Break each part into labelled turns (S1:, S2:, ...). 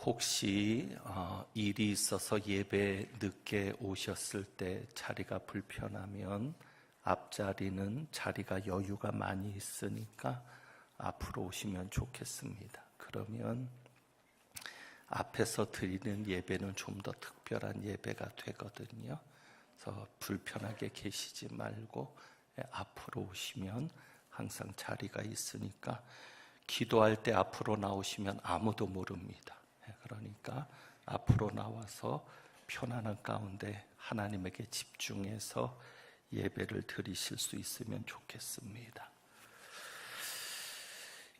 S1: 혹시 일이 있어서 예배 늦게 오셨을 때 자리가 불편하면 앞자리는 자리가 여유가 많이 있으니까 앞으로 오시면 좋겠습니다. 그러면 앞에서 드리는 예배는 좀 더 특별한 예배가 되거든요. 그래서 불편하게 계시지 말고 앞으로 오시면 항상 자리가 있으니까 기도할 때 앞으로 나오시면 아무도 모릅니다. 그러니까 앞으로 나와서 편안한 가운데 하나님에게 집중해서 예배를 드리실 수 있으면 좋겠습니다.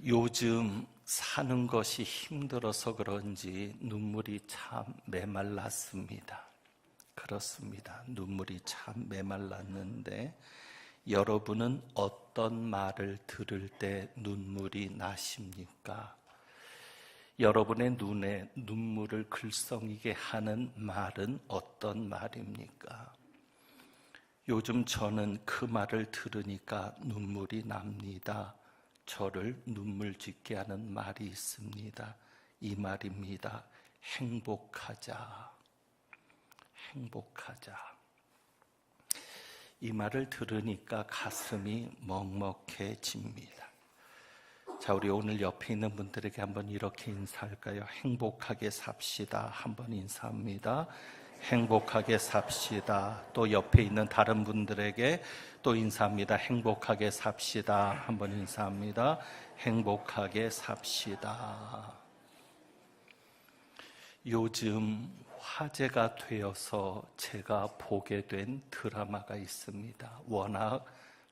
S1: 요즘 사는 것이 힘들어서 그런지 눈물이 참 메말랐습니다. 그렇습니다. 눈물이 참 메말랐는데 여러분은 어떤 말을 들을 때 눈물이 나십니까? 여러분의 눈에 눈물을 글썽이게 하는 말은 어떤 말입니까? 요즘 저는 그 말을 들으니까 눈물이 납니다. 저를 눈물 짓게 하는 말이 있습니다. 이 말입니다. 행복하자. 행복하자. 이 말을 들으니까 가슴이 먹먹해집니다. 자, 우리 오늘 옆에 있는 분들에게 한번 이렇게 인사할까요? 행복하게 삽시다. 한번 인사합니다. 행복하게 삽시다. 또 옆에 있는 다른 분들에게 또 인사합니다. 행복하게 삽시다. 한번 인사합니다. 행복하게 삽시다. 요즘 화제가 되어서 제가 보게 된 드라마가 있습니다. 워낙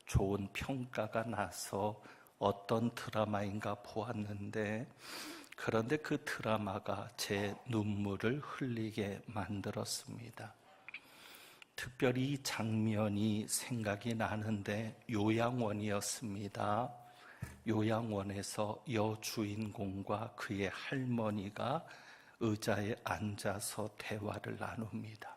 S1: 좋은 평가가 나서 어떤 드라마인가 보았는데, 그런데 그 드라마가 제 눈물을 흘리게 만들었습니다. 특별히 이 장면이 생각이 나는데 요양원이었습니다. 요양원에서 여주인공과 그의 할머니가 의자에 앉아서 대화를 나눕니다.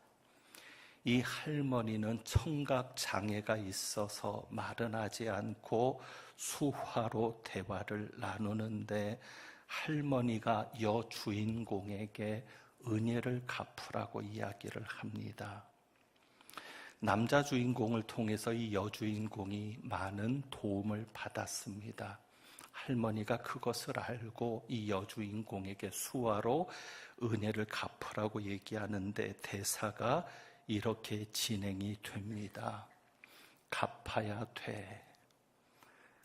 S1: 이 할머니는 청각 장애가 있어서 말은 하지 않고 수화로 대화를 나누는데 할머니가 여주인공에게 은혜를 갚으라고 이야기를 합니다. 남자 주인공을 통해서 이 여주인공이 많은 도움을 받았습니다. 할머니가 그것을 알고 이 여주인공에게 수화로 은혜를 갚으라고 얘기하는데 대사가 이렇게 진행이 됩니다. 갚아야 돼.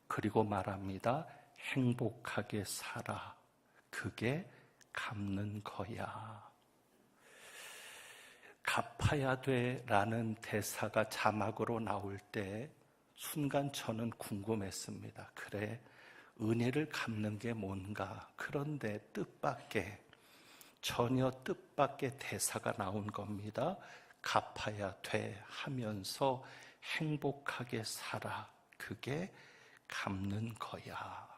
S1: 그리고 말합니다. 행복하게 살아. 그게 갚는 거야. 갚아야 돼 라는 대사가 자막으로 나올 때 순간 저는 궁금했습니다. 그래, 은혜를 갚는 게 뭔가. 그런데 뜻밖의, 전혀 뜻밖의 대사가 나온 겁니다. 갚아야 돼 하면서 행복하게 살아. 그게 갚는 거야.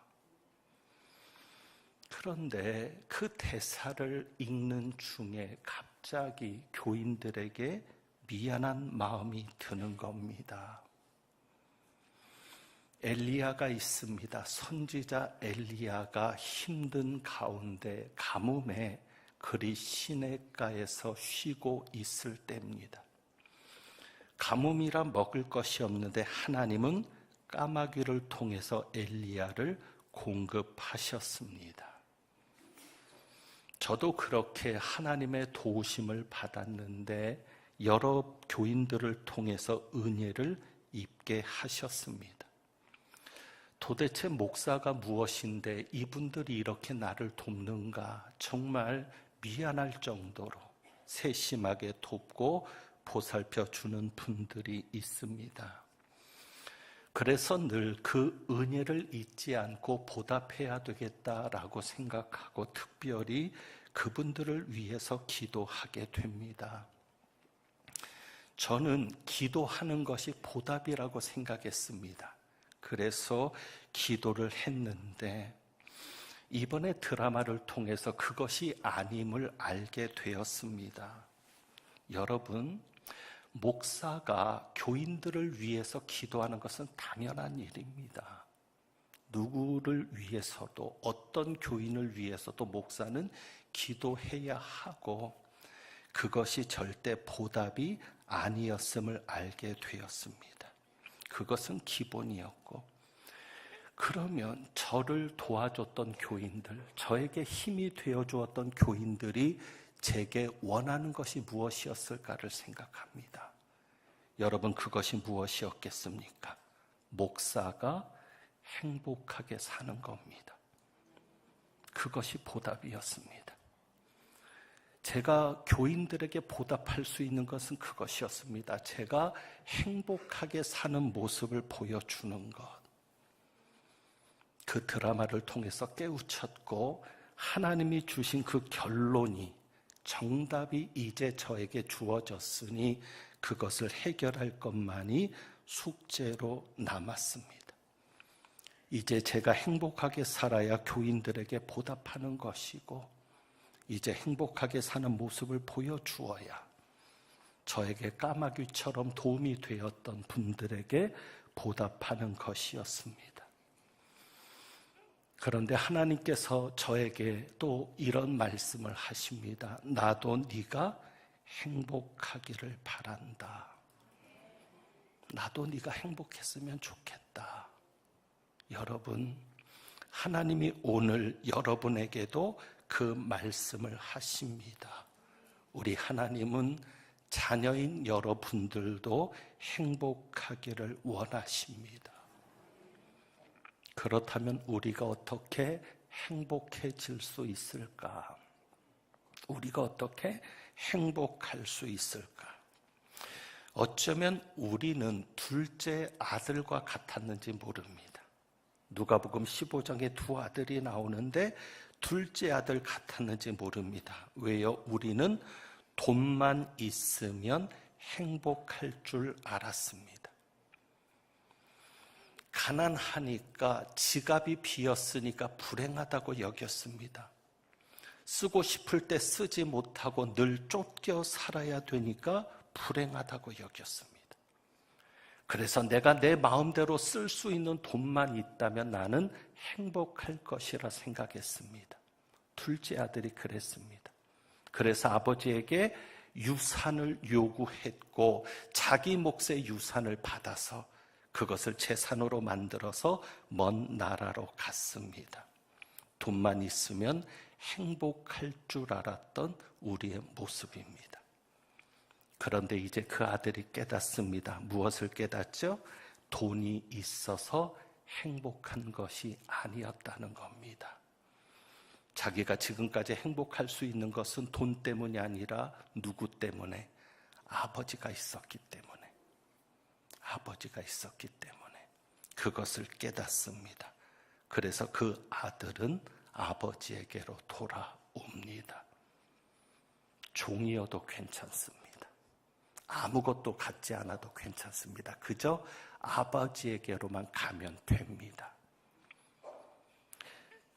S1: 그런데 그 대사를 읽는 중에 갑자기 교인들에게 미안한 마음이 드는 겁니다. 엘리야가 있습니다. 선지자 엘리야가 힘든 가운데 가뭄에 그리 시냇가에서 쉬고 있을 때입니다. 가뭄이라 먹을 것이 없는데 하나님은 까마귀를 통해서 엘리야를 공급하셨습니다. 저도 그렇게 하나님의 도우심을 받았는데 여러 교인들을 통해서 은혜를 입게 하셨습니다. 도대체 목사가 무엇인데 이분들이 이렇게 나를 돕는가? 정말 미안할 정도로 세심하게 돕고 보살펴 주는 분들이 있습니다. 그래서 늘 그 은혜를 잊지 않고 보답해야 되겠다라고 생각하고 특별히 그분들을 위해서 기도하게 됩니다. 저는 기도하는 것이 보답이라고 생각했습니다. 그래서 기도를 했는데 이번에 드라마를 통해서 그것이 아님을 알게 되었습니다. 여러분, 목사가 교인들을 위해서 기도하는 것은 당연한 일입니다. 누구를 위해서도, 어떤 교인을 위해서도 목사는 기도해야 하고, 그것이 절대 보답이 아니었음을 알게 되었습니다. 그것은 기본이었고, 그러면 저를 도와줬던 교인들, 저에게 힘이 되어주었던 교인들이 제게 원하는 것이 무엇이었을까를 생각합니다. 여러분, 그것이 무엇이었겠습니까? 목사가 행복하게 사는 겁니다. 그것이 보답이었습니다. 제가 교인들에게 보답할 수 있는 것은 그것이었습니다. 제가 행복하게 사는 모습을 보여주는 것. 그 드라마를 통해서 깨우쳤고, 하나님이 주신 그 결론이, 정답이 이제 저에게 주어졌으니 그것을 해결할 것만이 숙제로 남았습니다. 이제 제가 행복하게 살아야 교인들에게 보답하는 것이고, 이제 행복하게 사는 모습을 보여주어야 저에게 까마귀처럼 도움이 되었던 분들에게 보답하는 것이었습니다. 그런데 하나님께서 저에게 또 이런 말씀을 하십니다. 나도 네가 행복하기를 바란다. 나도 네가 행복했으면 좋겠다. 여러분, 하나님이 오늘 여러분에게도 그 말씀을 하십니다. 우리 하나님은 자녀인 여러분들도 행복하기를 원하십니다. 그렇다면 우리가 어떻게 행복해질 수 있을까? 우리가 어떻게 행복할 수 있을까? 어쩌면 우리는 둘째 아들과 같았는지 모릅니다. 누가복음 15장에 두 아들이 나오는데 둘째 아들 같았는지 모릅니다. 왜요? 우리는 돈만 있으면 행복할 줄 알았습니다. 가난하니까, 지갑이 비었으니까 불행하다고 여겼습니다. 쓰고 싶을 때 쓰지 못하고 늘 쫓겨 살아야 되니까 불행하다고 여겼습니다. 그래서 내가 내 마음대로 쓸 수 있는 돈만 있다면 나는 행복할 것이라 생각했습니다. 둘째 아들이 그랬습니다. 그래서 아버지에게 유산을 요구했고, 자기 몫의 유산을 받아서 그것을 재산으로 만들어서 먼 나라로 갔습니다. 돈만 있으면 행복할 줄 알았던 우리의 모습입니다. 그런데 이제 그 아들이 깨닫습니다. 무엇을 깨닫죠? 돈이 있어서 행복한 것이 아니었다는 겁니다. 자기가 지금까지 행복할 수 있는 것은 돈 때문이 아니라 누구 때문에? 아버지가 있었기 때문에. 아버지가 있었기 때문에 그것을 깨닫습니다. 그래서 그 아들은 아버지에게로 돌아옵니다. 종이어도 괜찮습니다. 아무것도 갖지 않아도 괜찮습니다. 그저 아버지에게로만 가면 됩니다.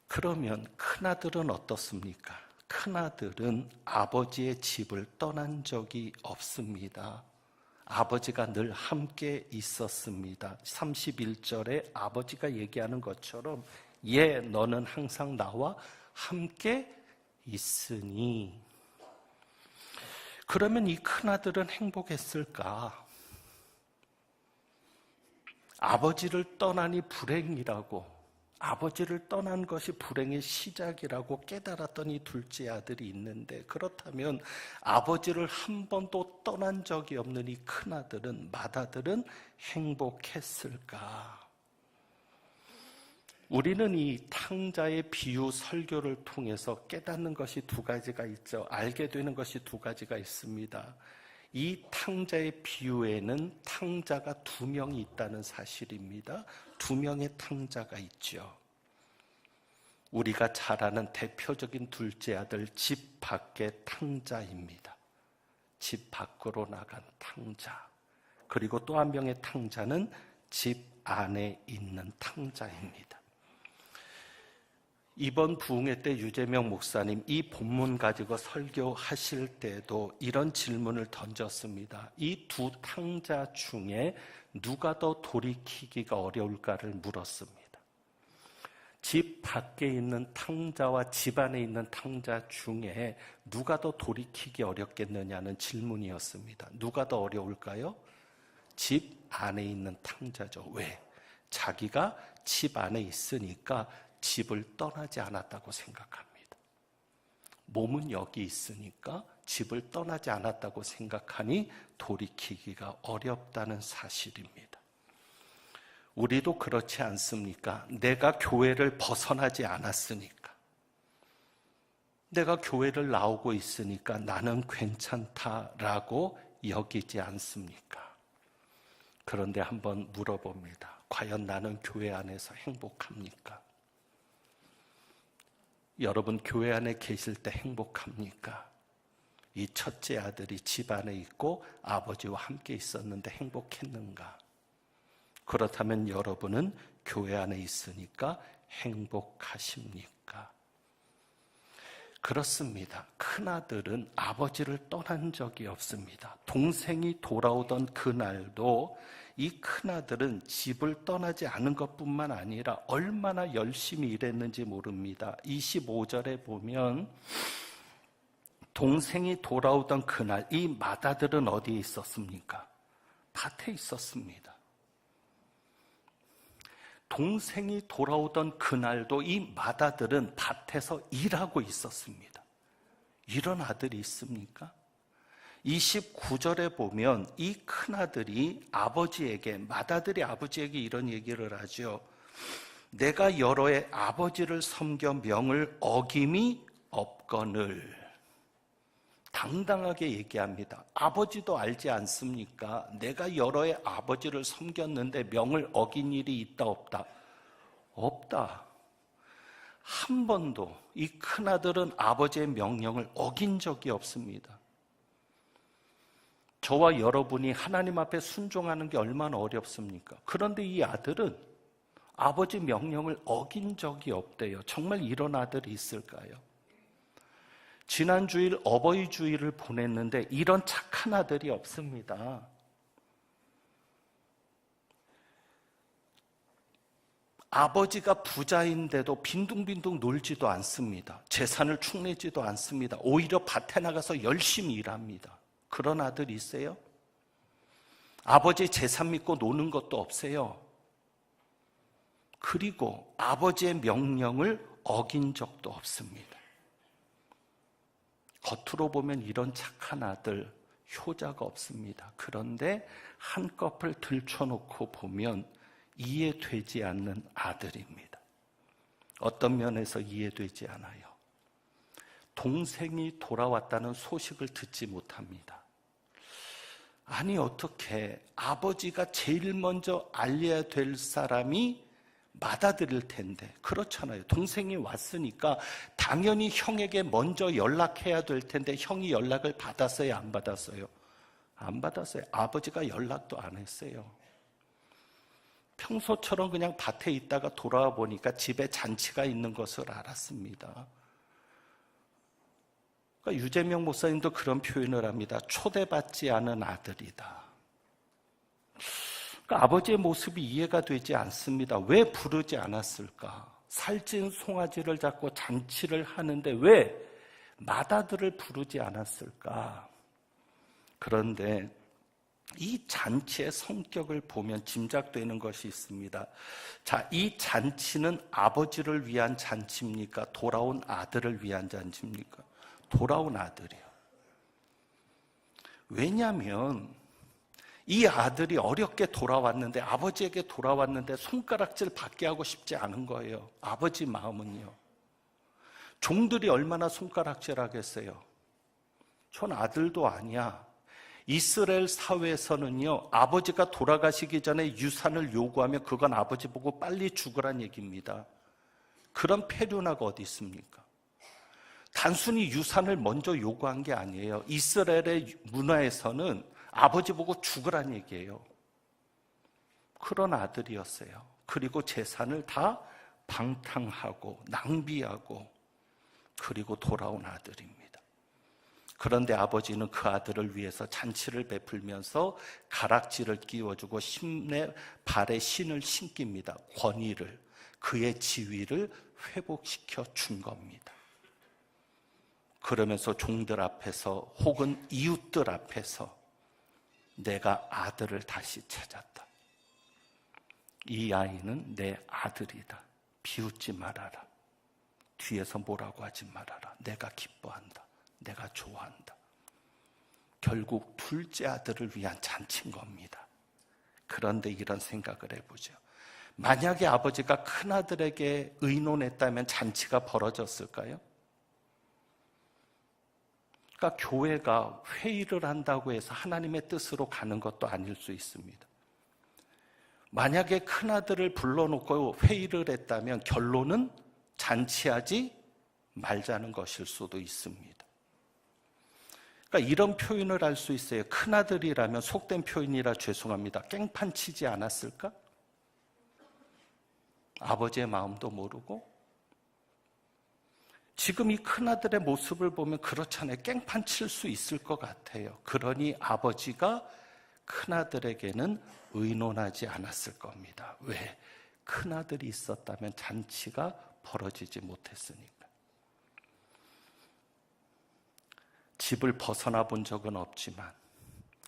S1: 그러면 큰아들은 어떻습니까? 큰아들은 아버지의 집을 떠난 적이 없습니다. 아버지가 늘 함께 있었습니다. 31절에 아버지가 얘기하는 것처럼 너는 항상 나와 함께 있으니. 그러면 이 큰아들은 행복했을까? 아버지를 떠나니 불행이라고, 아버지를 떠난 것이 불행의 시작이라고 깨달았던 이 둘째 아들이 있는데, 그렇다면 아버지를 한 번도 떠난 적이 없는 이 큰아들은, 맏아들은 행복했을까? 우리는 이 탕자의 비유 설교를 통해서 깨닫는 것이 두 가지가 있죠. 알게 되는 것이 두 가지가 있습니다. 이 탕자의 비유에는 탕자가 두 명이 있다는 사실입니다. 두 명의 탕자가 있죠. 우리가 잘 아는 대표적인 둘째 아들, 집 밖의 탕자입니다. 집 밖으로 나간 탕자. 그리고 또 한 명의 탕자는 집 안에 있는 탕자입니다. 이번 부흥회 때 유재명 목사님 이 본문 가지고 설교하실 때도 이런 질문을 던졌습니다. 이 두 탕자 중에 누가 더 돌이키기가 어려울까를 물었습니다. 집 밖에 있는 탕자와 집 안에 있는 탕자 중에 누가 더 돌이키기 어렵겠느냐는 질문이었습니다. 누가 더 어려울까요? 집 안에 있는 탕자죠. 왜? 자기가 집 안에 있으니까 집을 떠나지 않았다고 생각합니다. 몸은 여기 있으니까 집을 떠나지 않았다고 생각하니 돌이키기가 어렵다는 사실입니다. 우리도 그렇지 않습니까? 내가 교회를 벗어나지 않았으니까, 내가 교회를 나오고 있으니까 나는 괜찮다라고 여기지 않습니까? 그런데 한번 물어봅니다. 과연 나는 교회 안에서 행복합니까? 여러분 교회 안에 계실 때 행복합니까? 이 첫째 아들이 집 안에 있고 아버지와 함께 있었는데 행복했는가? 그렇다면 여러분은 교회 안에 있으니까 행복하십니까? 그렇습니다. 큰아들은 아버지를 떠난 적이 없습니다. 동생이 돌아오던 그날도 이 큰아들은 집을 떠나지 않은 것뿐만 아니라 얼마나 열심히 일했는지 모릅니다. 25절에 보면 동생이 돌아오던 그날 이 맏아들은 어디에 있었습니까? 밭에 있었습니다. 동생이 돌아오던 그날도 이 맏아들은 밭에서 일하고 있었습니다. 이런 아들이 있습니까? 29절에 보면 이 큰아들이 아버지에게, 맏아들이 아버지에게 이런 얘기를 하죠. 내가 여러 해 아버지를 섬겨 명을 어김이 없거늘. 당당하게 얘기합니다. 아버지도 알지 않습니까? 내가 여러 해 아버지를 섬겼는데 명을 어긴 일이 있다 없다? 없다. 한 번도 이 큰아들은 아버지의 명령을 어긴 적이 없습니다. 저와 여러분이 하나님 앞에 순종하는 게 얼마나 어렵습니까? 그런데 이 아들은 아버지 명령을 어긴 적이 없대요. 정말 이런 아들이 있을까요? 지난 주일 어버이 주일을 보냈는데 이런 착한 아들이 없습니다. 아버지가 부자인데도 빈둥빈둥 놀지도 않습니다. 재산을 축내지도 않습니다. 오히려 밭에 나가서 열심히 일합니다. 그런 아들이 있어요? 아버지 재산 믿고 노는 것도 없어요. 그리고 아버지의 명령을 어긴 적도 없습니다. 겉으로 보면 이런 착한 아들, 효자가 없습니다. 그런데 한꺼풀 들춰놓고 보면 이해되지 않는 아들입니다. 어떤 면에서 이해되지 않아요? 동생이 돌아왔다는 소식을 듣지 못합니다. 아니 어떻게 아버지가 제일 먼저 알려야 될 사람이 맏아들일 텐데, 그렇잖아요. 동생이 왔으니까 당연히 형에게 먼저 연락해야 될 텐데 형이 연락을 받았어요, 안 받았어요? 안 받았어요. 아버지가 연락도 안 했어요. 평소처럼 그냥 밭에 있다가 돌아와 보니까 집에 잔치가 있는 것을 알았습니다. 그러니까 유재명 목사님도 그런 표현을 합니다. 초대받지 않은 아들이다. 그러니까 아버지의 모습이 이해가 되지 않습니다. 왜 부르지 않았을까? 살찐 송아지를 잡고 잔치를 하는데 왜 맏아들을 부르지 않았을까? 그런데 이 잔치의 성격을 보면 짐작되는 것이 있습니다. 자, 이 잔치는 아버지를 위한 잔치입니까? 돌아온 아들을 위한 잔치입니까? 돌아온 아들이요. 왜냐하면 이 아들이 어렵게 돌아왔는데, 아버지에게 돌아왔는데 손가락질 받게 하고 싶지 않은 거예요. 아버지 마음은요. 종들이 얼마나 손가락질 하겠어요? 전 아들도 아니야. 이스라엘 사회에서는요, 아버지가 돌아가시기 전에 유산을 요구하면 그건 아버지 보고 빨리 죽으란 얘기입니다. 그런 폐륜화가 어디 있습니까? 단순히 유산을 먼저 요구한 게 아니에요. 이스라엘의 문화에서는 아버지 보고 죽으란 얘기예요. 그런 아들이었어요. 그리고 재산을 다 방탕하고 낭비하고 그리고 돌아온 아들입니다. 그런데 아버지는 그 아들을 위해서 잔치를 베풀면서 가락지를 끼워주고 발에 신을 신깁니다. 권위를. 그의 지위를 회복시켜 준 겁니다. 그러면서 종들 앞에서 혹은 이웃들 앞에서 내가 아들을 다시 찾았다. 이 아이는 내 아들이다. 비웃지 말아라. 뒤에서 뭐라고 하지 말아라. 내가 기뻐한다. 내가 좋아한다. 결국 둘째 아들을 위한 잔치인 겁니다. 그런데 이런 생각을 해보죠. 만약에 아버지가 큰아들에게 의논했다면 잔치가 벌어졌을까요? 그러니까 교회가 회의를 한다고 해서 하나님의 뜻으로 가는 것도 아닐 수 있습니다. 만약에 큰아들을 불러놓고 회의를 했다면 결론은 잔치하지 말자는 것일 수도 있습니다. 그러니까 이런 표현을 할 수 있어요. 큰아들이라면 속된 표현이라 죄송합니다. 깽판 치지 않았을까? 아버지의 마음도 모르고. 지금 이 큰아들의 모습을 보면 그렇잖아요. 깽판 칠 수 있을 것 같아요. 그러니 아버지가 큰아들에게는 의논하지 않았을 겁니다. 왜? 큰아들이 있었다면 잔치가 벌어지지 못했으니까. 집을 벗어나 본 적은 없지만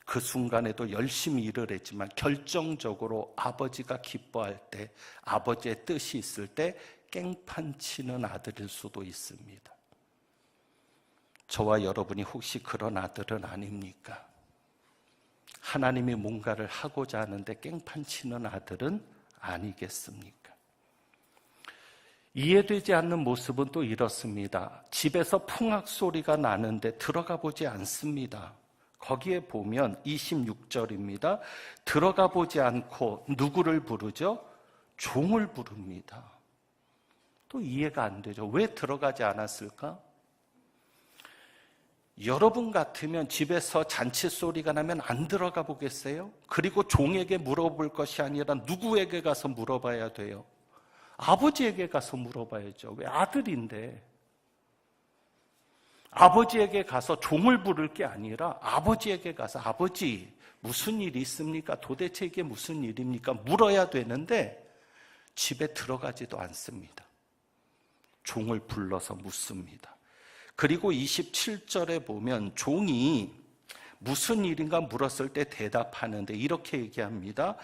S1: 그 순간에도 열심히 일을 했지만 결정적으로 아버지가 기뻐할 때, 아버지의 뜻이 있을 때 깽판 치는 아들일 수도 있습니다. 저와 여러분이 혹시 그런 아들은 아닙니까? 하나님이 뭔가를 하고자 하는데 깽판 치는 아들은 아니겠습니까? 이해되지 않는 모습은 또 이렇습니다. 집에서 풍악 소리가 나는데 들어가 보지 않습니다. 거기에 보면 26절입니다. 들어가 보지 않고 누구를 부르죠? 종을 부릅니다. 또 이해가 안 되죠. 왜 들어가지 않았을까? 여러분 같으면 집에서 잔치 소리가 나면 안 들어가 보겠어요? 그리고 종에게 물어볼 것이 아니라 누구에게 가서 물어봐야 돼요? 아버지에게 가서 물어봐야죠. 왜? 아들인데. 아버지에게 가서 종을 부를 게 아니라 아버지에게 가서 아버지 무슨 일이 있습니까? 도대체 이게 무슨 일입니까? 물어야 되는데 집에 들어가지도 않습니다. 종을 불러서 묻습니다. 그리고 27절에 보면 종이 무슨 일인가 물었을 때 대답하는데 이렇게 얘기합니다.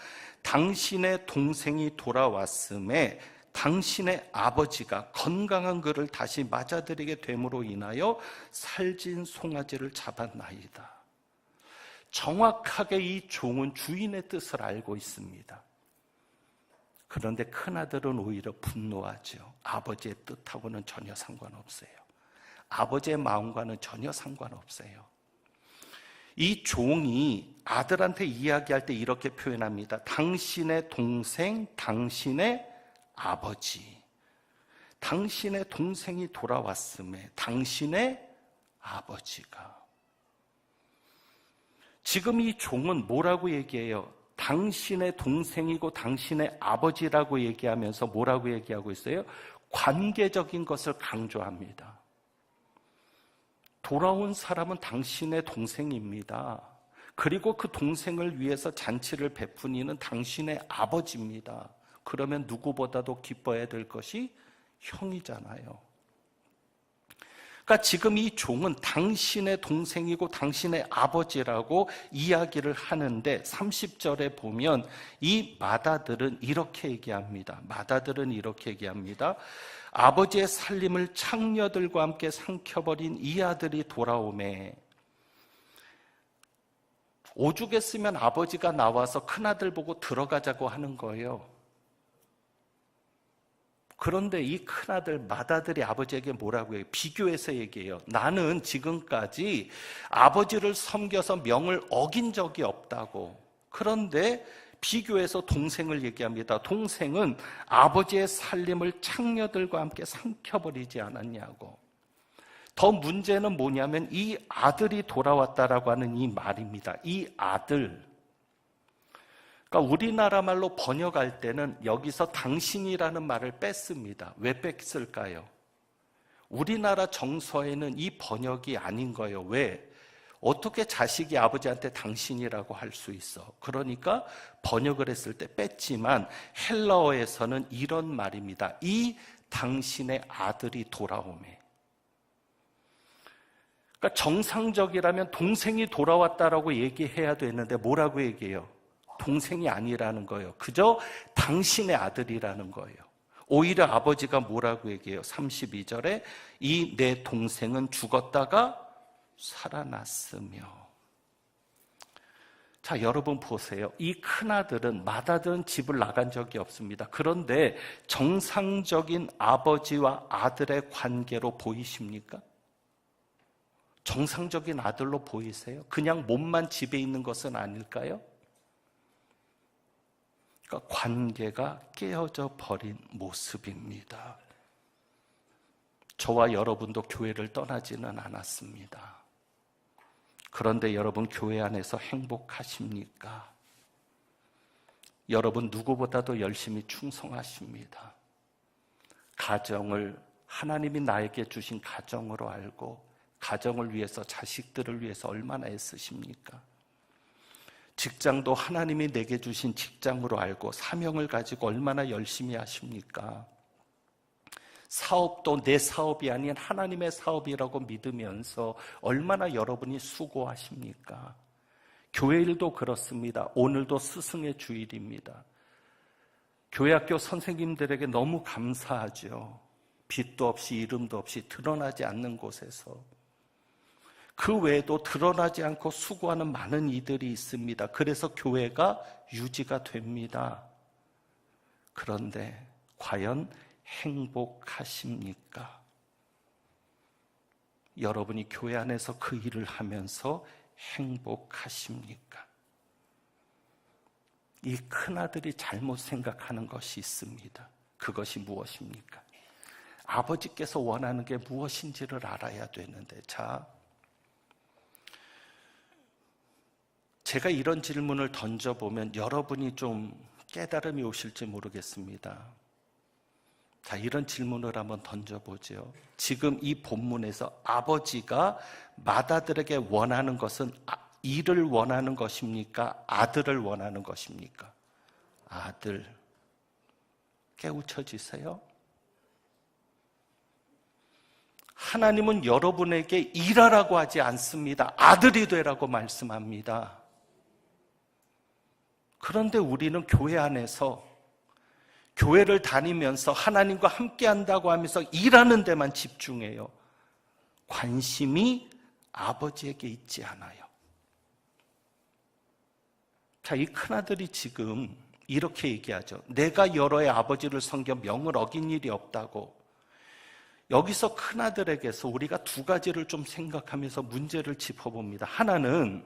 S1: 당신의 동생이 돌아왔음에 당신의 아버지가 건강한 그를 다시 맞아들이게 됨으로 인하여 살진 송아지를 잡았나이다. 정확하게 이 종은 주인의 뜻을 알고 있습니다. 그런데 큰아들은 오히려 분노하죠. 아버지의 뜻하고는 전혀 상관없어요. 아버지의 마음과는 전혀 상관없어요. 이 종이 아들한테 이야기할 때 이렇게 표현합니다. 당신의 동생, 당신의 아버지. 당신의 동생이 돌아왔음에 당신의 아버지가. 지금 이 종은 뭐라고 얘기해요? 당신의 동생이고 당신의 아버지라고 얘기하면서 뭐라고 얘기하고 있어요? 관계적인 것을 강조합니다. 돌아온 사람은 당신의 동생입니다. 그리고 그 동생을 위해서 잔치를 베푼 이는 당신의 아버지입니다. 그러면 누구보다도 기뻐해야 될 것이 형이잖아요. 그러니까 지금 이 종은 당신의 동생이고 당신의 아버지라고 이야기를 하는데 30절에 보면 이 맏아들은 이렇게 얘기합니다. 맏아들은 이렇게 얘기합니다. 아버지의 살림을 창녀들과 함께 삼켜버린 이 아들이 돌아오매. 오죽했으면 아버지가 나와서 큰아들 보고 들어가자고 하는 거예요. 그런데 이 큰아들, 맏아들이 아버지에게 뭐라고 해요? 비교해서 얘기해요. 나는 지금까지 아버지를 섬겨서 명을 어긴 적이 없다고. 그런데 비교해서 동생을 얘기합니다. 동생은 아버지의 살림을 창녀들과 함께 삼켜버리지 않았냐고. 더 문제는 뭐냐면 이 아들이 돌아왔다라고 하는 이 말입니다. 이 아들. 그러니까 우리나라 말로 번역할 때는 여기서 당신이라는 말을 뺐습니다. 왜 뺐을까요? 우리나라 정서에는 이 번역이 아닌 거예요. 왜? 어떻게 자식이 아버지한테 당신이라고 할 수 있어? 그러니까 번역을 했을 때 뺐지만 헬라어에서는 이런 말입니다. 이 당신의 아들이 돌아오매. 그러니까 정상적이라면 동생이 돌아왔다라고 얘기해야 되는데 뭐라고 얘기해요? 동생이 아니라는 거예요. 그저 당신의 아들이라는 거예요. 오히려 아버지가 뭐라고 얘기해요? 32절에 이 내 동생은 죽었다가 살아났으며. 자, 여러분 보세요. 이 큰아들은 맏아들은 집을 나간 적이 없습니다. 그런데 정상적인 아버지와 아들의 관계로 보이십니까? 정상적인 아들로 보이세요? 그냥 몸만 집에 있는 것은 아닐까요? 그러니까 관계가 깨어져 버린 모습입니다. 저와 여러분도 교회를 떠나지는 않았습니다. 그런데 여러분 교회 안에서 행복하십니까? 여러분 누구보다도 열심히 충성하십니다. 가정을 하나님이 나에게 주신 가정으로 알고 가정을 위해서 자식들을 위해서 얼마나 애쓰십니까? 직장도 하나님이 내게 주신 직장으로 알고 사명을 가지고 얼마나 열심히 하십니까? 사업도 내 사업이 아닌 하나님의 사업이라고 믿으면서 얼마나 여러분이 수고하십니까? 교회 일도 그렇습니다. 오늘도 스승의 주일입니다. 교회학교 선생님들에게 너무 감사하죠. 빛도 없이 이름도 없이 드러나지 않는 곳에서 그 외에도 드러나지 않고 수고하는 많은 이들이 있습니다. 그래서 교회가 유지가 됩니다. 그런데 과연 행복하십니까? 여러분이 교회 안에서 그 일을 하면서 행복하십니까? 이 큰아들이 잘못 생각하는 것이 있습니다. 그것이 무엇입니까? 아버지께서 원하는 게 무엇인지를 알아야 되는데, 자, 제가 이런 질문을 던져보면 여러분이 좀 깨달음이 오실지 모르겠습니다. 자, 이런 질문을 한번 던져보죠. 지금 이 본문에서 아버지가 맏아들에게 원하는 것은 이를 원하는 것입니까? 아들을 원하는 것입니까? 아들. 깨우쳐지세요? 하나님은 여러분에게 일하라고 하지 않습니다. 아들이 되라고 말씀합니다. 그런데 우리는 교회 안에서 교회를 다니면서 하나님과 함께 한다고 하면서 일하는 데만 집중해요. 관심이 아버지에게 있지 않아요. 자, 이 큰아들이 지금 이렇게 얘기하죠. 내가 여러의 아버지를 섬겨 명을 어긴 일이 없다고. 여기서 큰아들에게서 우리가 두 가지를 좀 생각하면서 문제를 짚어봅니다. 하나는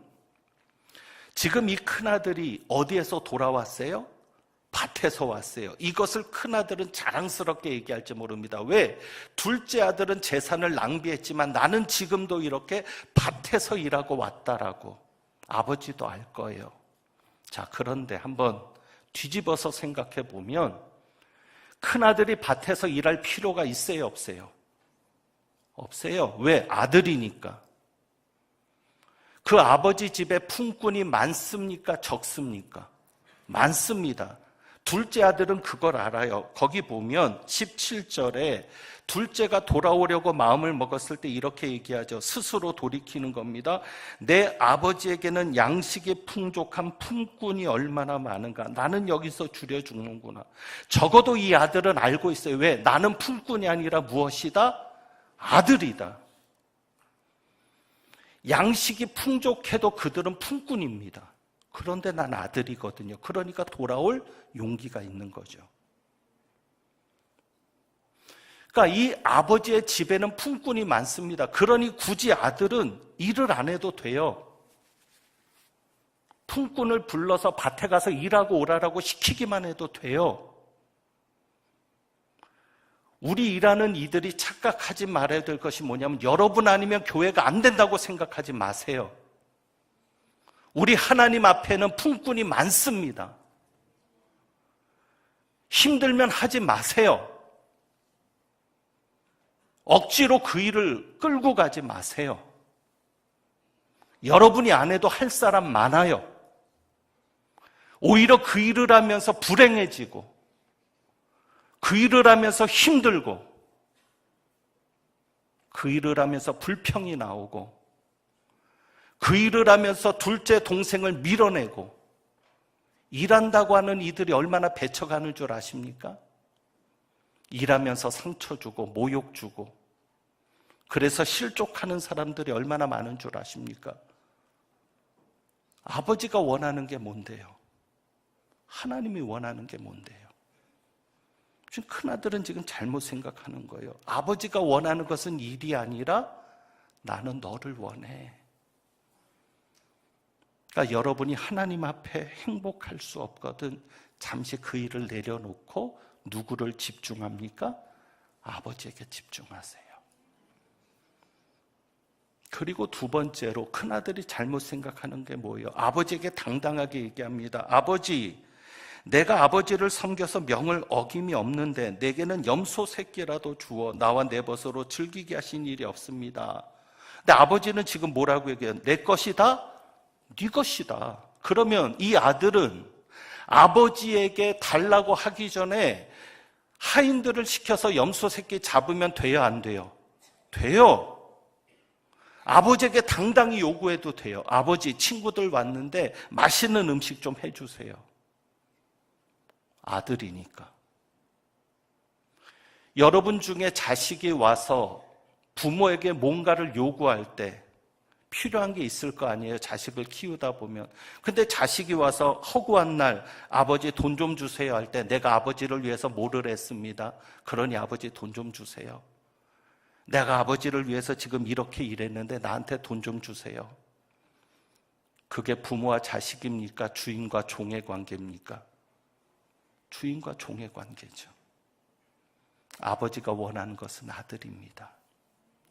S1: 지금 이 큰아들이 어디에서 돌아왔어요? 밭에서 왔어요. 이것을 큰아들은 자랑스럽게 얘기할지 모릅니다. 왜? 둘째 아들은 재산을 낭비했지만 나는 지금도 이렇게 밭에서 일하고 왔다라고 아버지도 알 거예요. 자, 그런데 한번 뒤집어서 생각해 보면 큰아들이 밭에서 일할 필요가 있어요, 없어요? 없어요. 왜? 아들이니까. 그 아버지 집에 품꾼이 많습니까? 적습니까? 많습니다. 둘째 아들은 그걸 알아요. 거기 보면 17절에 둘째가 돌아오려고 마음을 먹었을 때 이렇게 얘기하죠. 스스로 돌이키는 겁니다. 내 아버지에게는 양식이 풍족한 품꾼이 얼마나 많은가. 나는 여기서 줄여 죽는구나. 적어도 이 아들은 알고 있어요. 왜? 나는 품꾼이 아니라 무엇이다? 아들이다. 양식이 풍족해도 그들은 품꾼입니다. 그런데 난 아들이거든요. 그러니까 돌아올 용기가 있는 거죠. 그러니까 이 아버지의 집에는 품꾼이 많습니다. 그러니 굳이 아들은 일을 안 해도 돼요. 품꾼을 불러서 밭에 가서 일하고 오라라고 시키기만 해도 돼요. 우리 일하는 이들이 착각하지 말아야 될 것이 뭐냐면 여러분 아니면 교회가 안 된다고 생각하지 마세요. 우리 하나님 앞에는 품꾼이 많습니다. 힘들면 하지 마세요. 억지로 그 일을 끌고 가지 마세요. 여러분이 안 해도 할 사람 많아요. 오히려 그 일을 하면서 불행해지고, 그 일을 하면서 힘들고, 그 일을 하면서 불평이 나오고, 그 일을 하면서 둘째 동생을 밀어내고, 일한다고 하는 이들이 얼마나 배쳐가는 줄 아십니까? 일하면서 상처 주고 모욕 주고, 그래서 실족하는 사람들이 얼마나 많은 줄 아십니까? 아버지가 원하는 게 뭔데요? 하나님이 원하는 게 뭔데요? 지금 큰아들은 지금 잘못 생각하는 거예요. 아버지가 원하는 것은 일이 아니라 나는 너를 원해. 그러니까 여러분이 하나님 앞에 행복할 수 없거든 잠시 그 일을 내려놓고 누구를 집중합니까? 아버지에게 집중하세요. 그리고 두 번째로 큰아들이 잘못 생각하는 게 뭐예요? 아버지에게 당당하게 얘기합니다. 아버지, 내가 아버지를 섬겨서 명을 어김이 없는데 내게는 염소 새끼라도 주어 나와 내 벗으로 즐기게 하신 일이 없습니다. 근데 아버지는 지금 뭐라고 얘기해요? 내 것이다? 네 것이다. 그러면 이 아들은 아버지에게 달라고 하기 전에 하인들을 시켜서 염소 새끼 잡으면 돼요, 안 돼요? 돼요. 아버지에게 당당히 요구해도 돼요. 아버지, 친구들 왔는데 맛있는 음식 좀 해주세요. 아들이니까. 여러분 중에 자식이 와서 부모에게 뭔가를 요구할 때 필요한 게 있을 거 아니에요? 자식을 키우다 보면. 근데 자식이 와서 허구한 날 아버지 돈 좀 주세요 할 때 내가 아버지를 위해서 뭐를 했습니다. 그러니 아버지 돈 좀 주세요. 내가 아버지를 위해서 지금 이렇게 일했는데 나한테 돈 좀 주세요. 그게 부모와 자식입니까? 주인과 종의 관계입니까? 주인과 종의 관계죠. 아버지가 원하는 것은 아들입니다.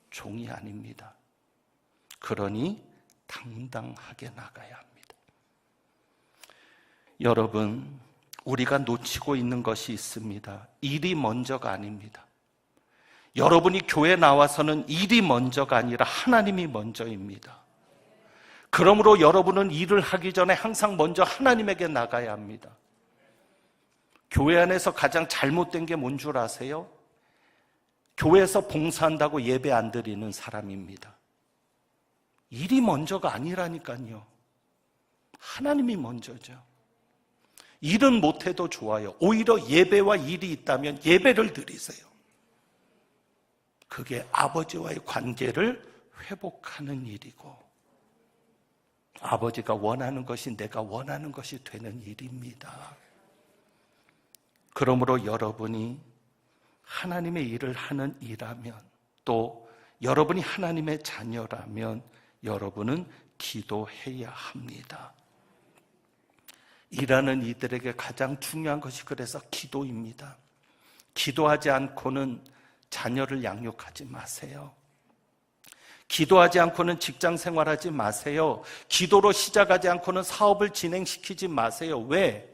S1: 종이 아닙니다. 그러니 당당하게 나가야 합니다. 여러분, 우리가 놓치고 있는 것이 있습니다. 일이 먼저가 아닙니다. 여러분이 교회 나와서는 일이 먼저가 아니라 하나님이 먼저입니다. 그러므로 여러분은 일을 하기 전에 항상 먼저 하나님에게 나가야 합니다. 교회 안에서 가장 잘못된 게 뭔 줄 아세요? 교회에서 봉사한다고 예배 안 드리는 사람입니다. 일이 먼저가 아니라니까요. 하나님이 먼저죠. 일은 못해도 좋아요. 오히려 예배와 일이 있다면 예배를 드리세요. 그게 아버지와의 관계를 회복하는 일이고 아버지가 원하는 것이 내가 원하는 것이 되는 일입니다. 그러므로 여러분이 하나님의 일을 하는 이라면 또 여러분이 하나님의 자녀라면 여러분은 기도해야 합니다. 일하는 이들에게 가장 중요한 것이 그래서 기도입니다. 기도하지 않고는 자녀를 양육하지 마세요. 기도하지 않고는 직장 생활하지 마세요. 기도로 시작하지 않고는 사업을 진행시키지 마세요. 왜?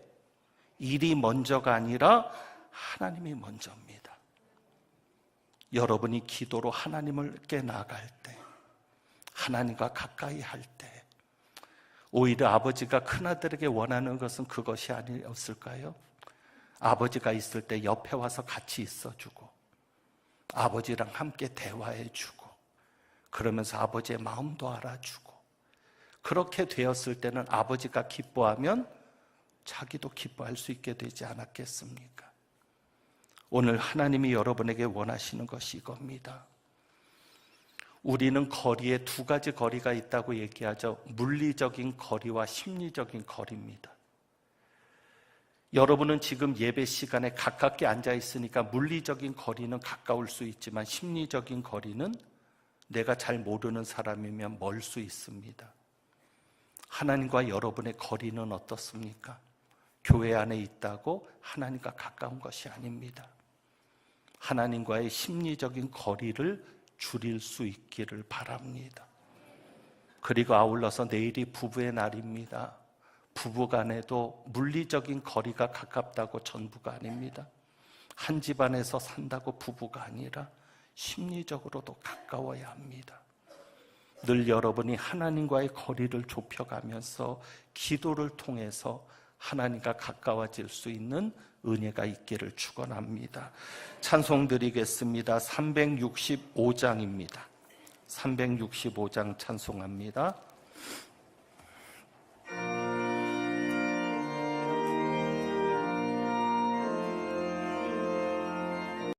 S1: 일이 먼저가 아니라 하나님이 먼저입니다. 여러분이 기도로 하나님께 나아갈 때, 하나님과 가까이 할 때, 오히려 아버지가 큰아들에게 원하는 것은 그것이 아니었을까요? 아버지가 있을 때 옆에 와서 같이 있어주고 아버지랑 함께 대화해주고 그러면서 아버지의 마음도 알아주고 그렇게 되었을 때는 아버지가 기뻐하면 자기도 기뻐할 수 있게 되지 않았겠습니까? 오늘 하나님이 여러분에게 원하시는 것이 이겁니다. 우리는 거리에 두 가지 거리가 있다고 얘기하죠. 물리적인 거리와 심리적인 거리입니다. 여러분은 지금 예배 시간에 가깝게 앉아 있으니까 물리적인 거리는 가까울 수 있지만 심리적인 거리는 내가 잘 모르는 사람이면 멀 수 있습니다. 하나님과 여러분의 거리는 어떻습니까? 교회 안에 있다고 하나님과 가까운 것이 아닙니다. 하나님과의 심리적인 거리를 줄일 수 있기를 바랍니다. 그리고 아울러서 내일이 부부의 날입니다. 부부간에도 물리적인 거리가 가깝다고 전부가 아닙니다. 한 집안에서 산다고 부부가 아니라 심리적으로도 가까워야 합니다. 늘 여러분이 하나님과의 거리를 좁혀가면서 기도를 통해서 하나님과 가까워질 수 있는 은혜가 있기를 축원합니다. 찬송 드리겠습니다. 365장입니다. 365장 찬송합니다.